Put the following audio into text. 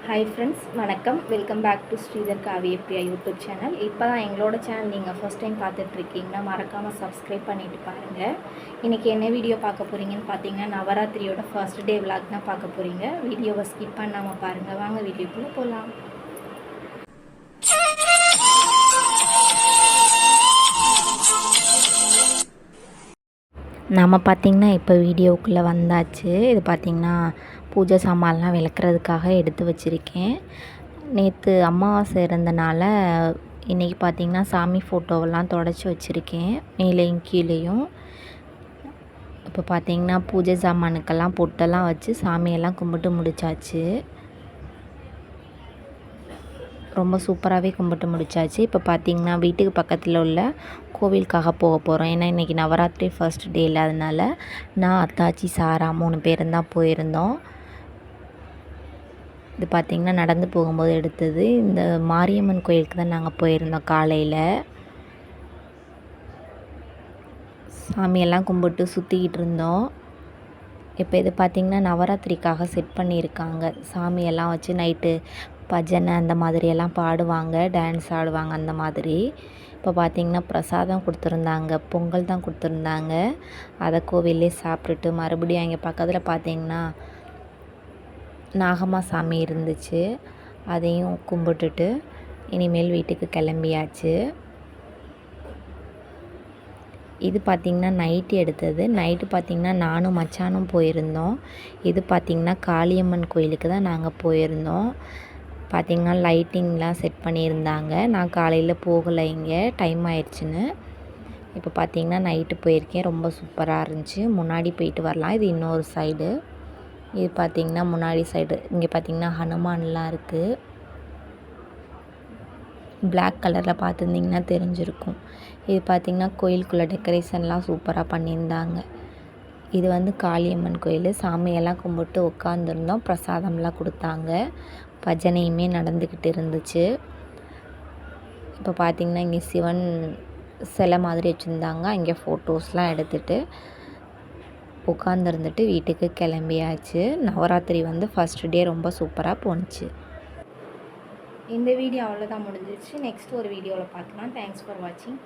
Hi friends, வணக்கம். Welcome back to Sridhar Kavyapriya YouTube channel. இப்போ தான் எங்களோட சேனல் நீங்கள் ஃபஸ்ட் டைம் பார்த்துட்ருக்கீங்கன்னா மறக்காமல் சப்ஸ்கிரைப் பண்ணிவிட்டு பாருங்கள். இன்றைக்கி என்ன வீடியோ பார்க்க போகிறீங்கன்னு பார்த்தீங்கன்னா நவராத்திரியோட ஃபர்ஸ்ட் டே விளாக் தான் பார்க்க போகிறீங்க. வீடியோவை ஸ்கிப் பண்ணாமல் பாருங்கள். வாங்க வீடியோக்குள்ளே போகலாம். நம்ம பார்த்திங்கன்னா இப்போ வீடியோக்குள்ளே வந்தாச்சு. இது பார்த்திங்கன்னா பூஜை சாமான்லாம் விளக்குறதுக்காக எடுத்து வச்சுருக்கேன். நேற்று அமாவாசை இருந்தனால இன்றைக்கி பார்த்திங்கன்னா சாமி ஃபோட்டோவெல்லாம் தொடச்சி வச்சுருக்கேன், மேலேயும் கீழேயும். இப்போ பார்த்திங்கன்னா பூஜை சாமானுக்கெல்லாம் பொட்டெல்லாம் வச்சு சாமியெல்லாம் கும்பிட்டு முடித்தாச்சு. ரொம்ப சூப்பராகவே கும்பிட்டு முடித்தாச்சு. இப்போ பார்த்திங்கன்னா வீட்டுக்கு பக்கத்தில் உள்ள கோவிலுக்காக போக போகிறோம். ஏன்னா இன்றைக்கி நவராத்திரி ஃபர்ஸ்ட் டே இல்லாதனால நான், அத்தாச்சி, சாரா 3 பேரும் தான் போயிருந்தோம். இது பார்த்திங்கன்னா நடந்து போகும்போது எடுத்தது. இந்த மாரியம்மன் கோயிலுக்கு தான் நாங்கள் போயிருந்தோம் காலையில். சாமியெல்லாம் கும்பிட்டு சுற்றிக்கிட்டு இருந்தோம். இப்போ இது பார்த்திங்கன்னா நவராத்திரிக்காக செட் பண்ணியிருக்காங்க. சாமியெல்லாம் வச்சு நைட்டு பஜனை அந்த மாதிரியெல்லாம் பாடுவாங்க, டான்ஸ் ஆடுவாங்க அந்த மாதிரி. இப்போ பார்த்திங்கன்னா பிரசாதம் கொடுத்துருந்தாங்க, பொங்கல் தான் கொடுத்துருந்தாங்க. அதை கோவிலே சாப்பிட்டுட்டு மறுபடியும் அங்கே பக்கத்தில் பார்த்திங்கன்னா நாகம்மா சாமி இருந்துச்சு, அதையும் கும்பிட்டுட்டு இனிமேல் வீட்டுக்கு கிளம்பியாச்சு. இது பார்த்திங்கன்னா நைட்டு எடுத்தது. நைட்டு பார்த்திங்கன்னா நானும் மச்சானும் போயிருந்தோம். இது பார்த்திங்கன்னா காளியம்மன் கோயிலுக்கு தான் நாங்கள் போயிருந்தோம். பார்த்திங்கன்னா லைட்டிங்லாம் செட் பண்ணியிருந்தாங்க. நான் காலையில் போகலை, இங்கே டைம் ஆயிடுச்சுன்னு. இப்போ பார்த்திங்கன்னா நைட்டு போயிருக்கேன். ரொம்ப சூப்பராக இருந்துச்சு. முன்னாடி போயிட்டு வரலாம். இது இன்னொரு சைடு. இது பார்த்திங்கன்னா முன்னாடி சைடு. இங்கே பார்த்திங்கன்னா ஹனுமான்லாம் இருக்குது. பிளாக் கலரில் பார்த்துருந்திங்கன்னா தெரிஞ்சிருக்கும். இது பார்த்திங்கன்னா கோயிலுக்குள்ளே டெக்கரேஷன்லாம் சூப்பராக பண்ணியிருந்தாங்க. இது வந்து காளியம்மன் கோயில். சாமியெல்லாம் கும்பிட்டு உட்காந்துருந்தோம். பிரசாதம்லாம் கொடுத்தாங்க. பஜனையுமே நடந்துக்கிட்டு இருந்துச்சு. இப்போ பார்த்திங்கன்னா இங்கே சிவன் சிலை மாதிரி வச்சுருந்தாங்க. அங்கே ஃபோட்டோஸ்லாம் எடுத்துகிட்டு உட்காந்துருந்துட்டு வீட்டுக்கு கிளம்பியாச்சு. நவராத்திரி வந்து ஃபர்ஸ்ட் டே ரொம்ப சூப்பராக போணுச்சு. இந்த வீடியோ அவ்வளோதான் முடிஞ்சிருச்சு. நெக்ஸ்ட் ஒரு வீடியோவில் பார்க்கலாம். தேங்க்ஸ் ஃபார் வாட்சிங்.